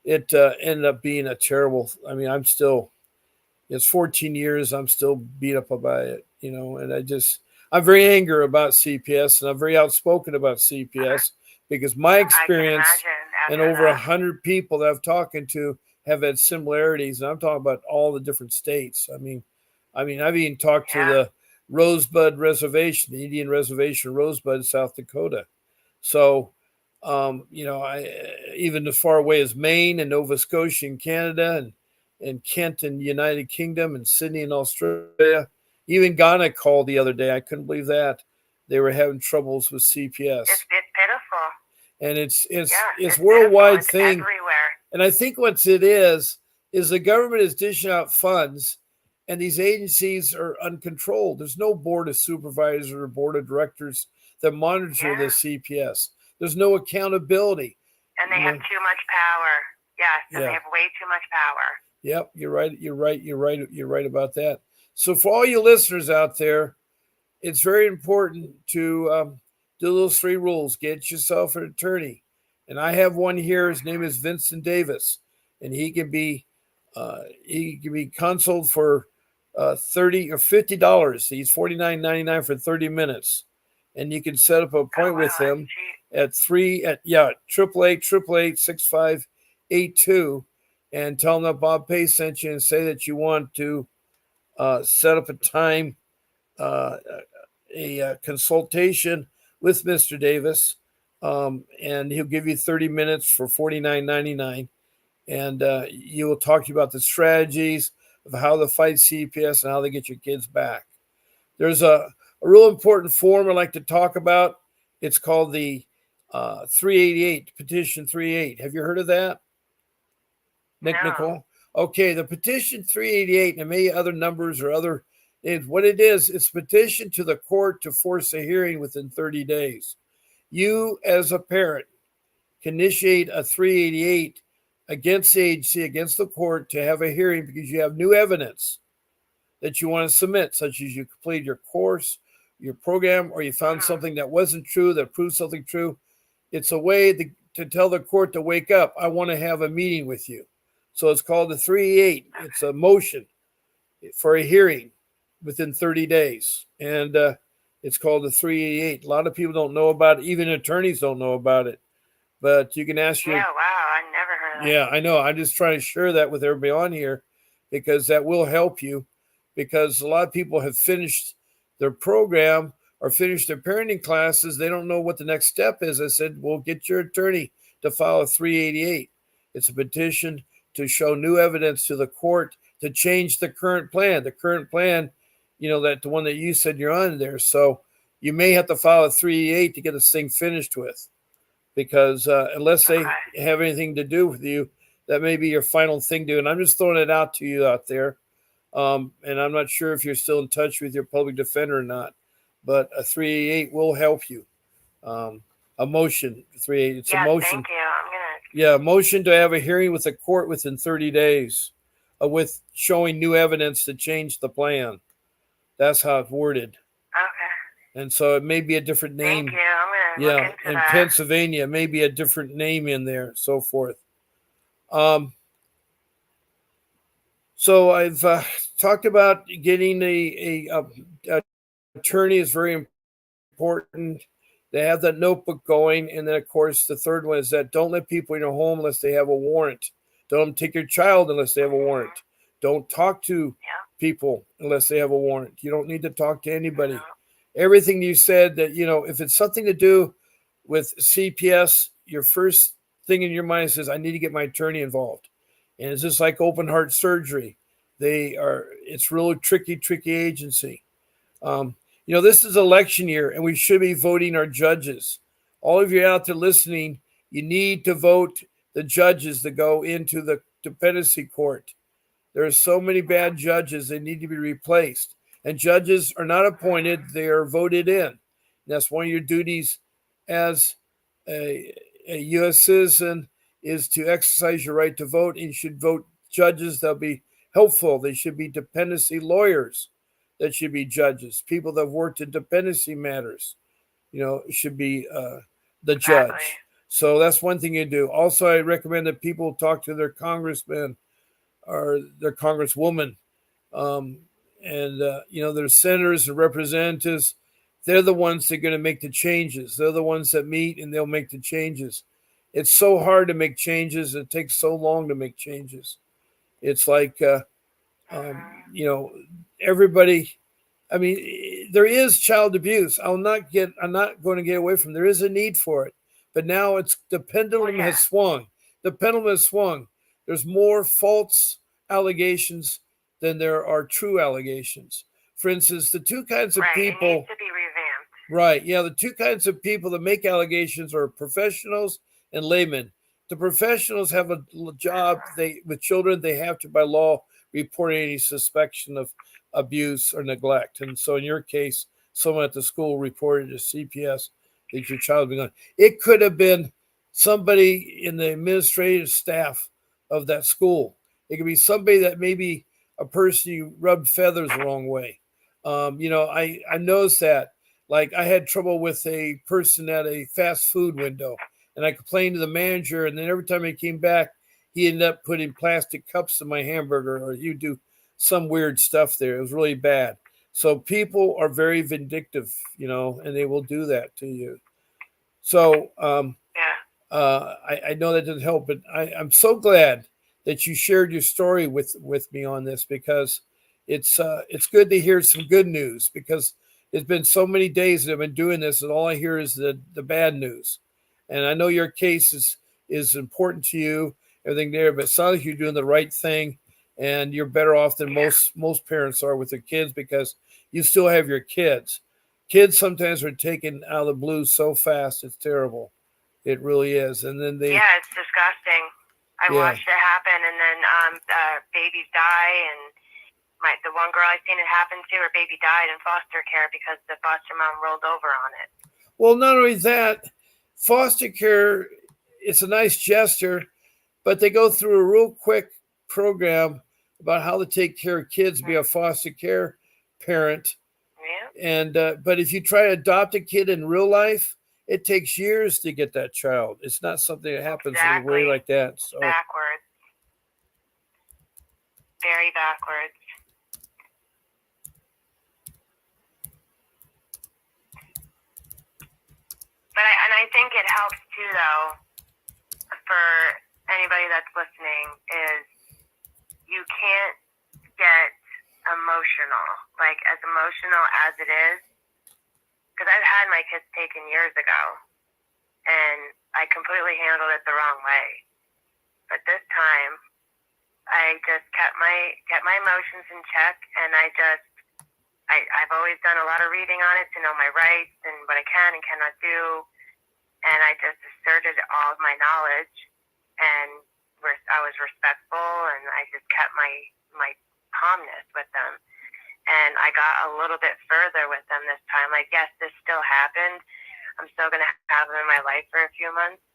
it ended up being a terrible, it's 14 years. I'm still beat up about it, and I'm very angry about CPS and I'm very outspoken about CPS because my experience and over 100 people that I've talked to have had similarities. And I'm talking about all the different states. I've even talked to the Rosebud Reservation, the Indian Reservation, Rosebud, South Dakota. So, even as far away as Maine and Nova Scotia in Canada and Kent in the United Kingdom and Sydney in Australia. Even Ghana called the other day. I couldn't believe that. They were having troubles with CPS. It's pitiful. And it's worldwide thing. Everywhere. And I think what it is the government is dishing out funds And these agencies are uncontrolled. There's no board of supervisors or board of directors that monitor the CPS. There's no accountability. And they have too much power. Yes, and they have way too much power. Yep, you're right about that. So for all you listeners out there, it's very important to do those 3 rules. Get yourself an attorney. And I have one here. His name is Vincent Davis, and he can be consulted for $30 or $50. He's $49.99 for 30 minutes, and you can set up an appointment with him at 888-888-6582, and tell him that Bob Pay sent you, and say that you want to set up a time, a consultation with Mr. Davis, and he'll give you 30 minutes for $49.99, and he will talk to you about the strategies of how to fight CPS and how to get your kids back. There's a real important form I like to talk about. It's called the 388, Petition 388. Have you heard of that? Nicole? Okay, the Petition 388, and maybe other numbers or other, what it is, it's petition to the court to force a hearing within 30 days. You, as a parent, can initiate a 388 against the agency, against the court, to have a hearing because you have new evidence that you want to submit, such as you completed your course, your program, or you found something that wasn't true, that proved something true. It's a way to tell the court to wake up. I want to have a meeting with you. So it's called the 388. It's a motion for a hearing within 30 days. And it's called the 388. A lot of people don't know about it. Even attorneys don't know about it. But you can ask your... Yeah, wow, I never heard of that. Yeah, I know. I'm just trying to share that with everybody on here because that will help you, because a lot of people have finished their program or finished their parenting classes. They don't know what the next step is. I said, well, get your attorney to file a 388. It's a petition to show new evidence to the court to change the current plan. The current plan, that the one that you said you're on there. So you may have to file a 388 to get this thing finished with, because unless they have anything to do with you, that may be your final thing to do. And I'm just throwing it out to you out there. And I'm not sure if you're still in touch with your public defender or not, but a 388 will help you. A motion, 388, it's a motion. Thank you. Yeah, motion to have a hearing with the court within 30 days with showing new evidence to change the plan. That's how it's worded. Okay. And so it may be a different name. Thank you. I'm going to look into in that. Pennsylvania, maybe a different name in there, so forth. So I've talked about getting a attorney is very important. They have that notebook going. And then, of course, the third one is that don't let people in your home unless they have a warrant. Don't take your child unless they have a warrant. Don't talk to people unless they have a warrant. You don't need to talk to anybody. Everything you said that, if it's something to do with CPS, your first thing in your mind says, I need to get my attorney involved. And it's just like open heart surgery. It's really tricky agency. This is election year, and we should be voting our judges. All of you out there listening, you need to vote the judges that go into the dependency court. There are so many bad judges. They need to be replaced. And judges are not appointed. They are voted in. And that's one of your duties as a U.S. citizen, is to exercise your right to vote. And you should vote judges that'll be helpful. They should be dependency lawyers that should be judges. People that have worked in dependency matters, should be the judge. So that's one thing you do. Also, I recommend that people talk to their congressman or their congresswoman. Their senators and representatives, they're the ones that are going to make the changes. They're the ones that meet and they'll make the changes. It's so hard to make changes. It takes so long to make changes. It's like, everybody, there is child abuse. I'm not going to get away from, there is a need for it, but now the pendulum has swung. The pendulum has swung. There's more false allegations than there are true allegations. For instance, the two kinds of people. It needs to be revamped. Right. Yeah. The two kinds of people that make allegations are professionals and laymen. The professionals have a job. With children, they have to, by law, reporting any suspicion of abuse or neglect. And so in your case, someone at the school reported to CPS that your child had been gone. It could have been somebody in the administrative staff of that school. It could be somebody that maybe a person you rubbed feathers the wrong way. I noticed that. Like I had trouble with a person at a fast food window, and I complained to the manager, and then every time I came back, he ended up putting plastic cups in my hamburger, or he'd do some weird stuff there. It was really bad. So people are very vindictive, and they will do that to you. So Yeah. I know that doesn't help, but I'm so glad that you shared your story with me on this, because it's good to hear some good news, because it's been so many days that I've been doing this, and all I hear is the bad news. And I know your case is important to you, everything there, but it sounds like you're doing the right thing, and you're better off than most parents are with their kids, because you still have your kids. Kids sometimes are taken out of the blue so fast, it's terrible. It really is. And then yeah, it's disgusting. I watched it happen, and then babies die, and the one girl I seen it happen to, her baby died in foster care because the foster mom rolled over on it. Well, not only that, foster care, it's a nice gesture, but they go through a real quick program about how to take care of kids, be a foster care parent. Yeah. And but if you try to adopt a kid in real life, it takes years to get that child. It's not something that happens in a way like that. So backwards. Very backwards. But I think it helps too, though, for anybody that's listening, is you can't get emotional, like as emotional as it is, because I've had my kids taken years ago, and I completely handled it the wrong way. But this time, I just kept my emotions in check, and I've always done a lot of reading on it to know my rights and what I can and cannot do, and I just asserted all of my knowledge, and I was respectful, and I just kept my calmness with them. And I got a little bit further with them this time. Like, yes, this still happened. I'm still going to have them in my life for a few months,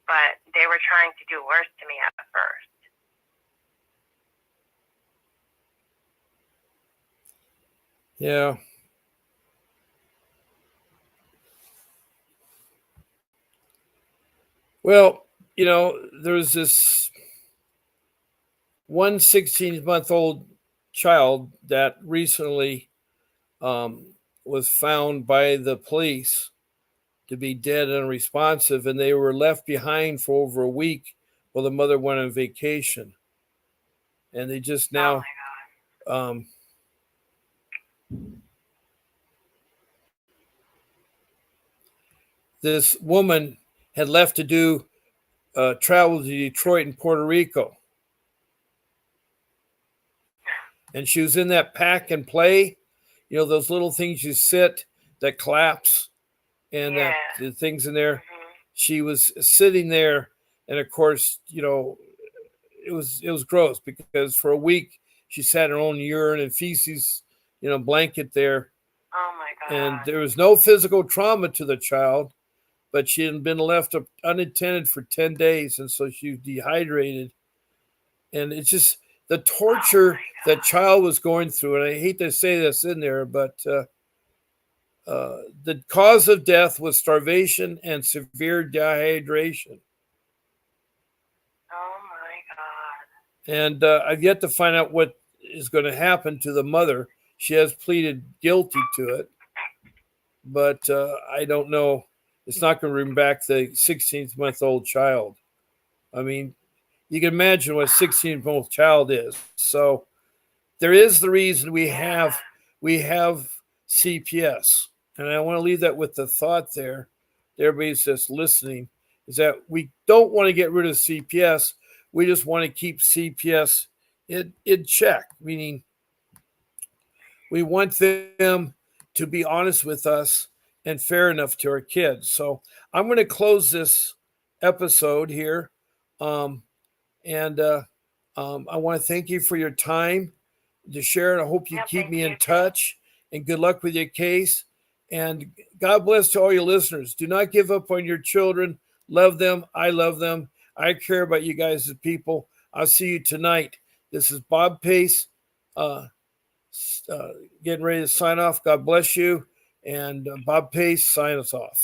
but they were trying to do worse to me at first. yeah. Well, there was this one 16-month-old child that recently was found by the police to be dead and unresponsive, and they were left behind for over a week while the mother went on vacation. And they just now, this woman had left to do travel to Detroit and Puerto Rico. And she was in that pack and play, those little things you sit that claps, and that the things in there. Mm-hmm. She was sitting there, and of course, it was gross, because for a week she sat in her own urine and feces, blanket there. Oh my God. And there was no physical trauma to the child, but she had been left unattended for 10 days, and so she was dehydrated. And it's just the torture that child was going through. And I hate to say this in there, but the cause of death was starvation and severe dehydration. Oh my God. And I've yet to find out what is going to happen to the mother. She has pleaded guilty to it, but I don't know. It's not going to bring back the 16-month-old child. I mean, you can imagine what a 16-month-old child is. So there is the reason we have CPS. And I want to leave that with the thought there. Everybody's just listening, is that we don't want to get rid of CPS. We just want to keep CPS in check, meaning we want them to be honest with us and fair enough to our kids. So I'm going to close this episode here. And I want to thank you for your time to share, and I hope you Yep, keep thank me you in too. touch. And good luck with your case. And God bless to all your listeners. Do not give up on your children. Love them. I love them. I care about you guys as people. I'll see you tonight. This is Bob Pace, uh, getting ready to sign off. God bless you. And Bob Pace, sign us off.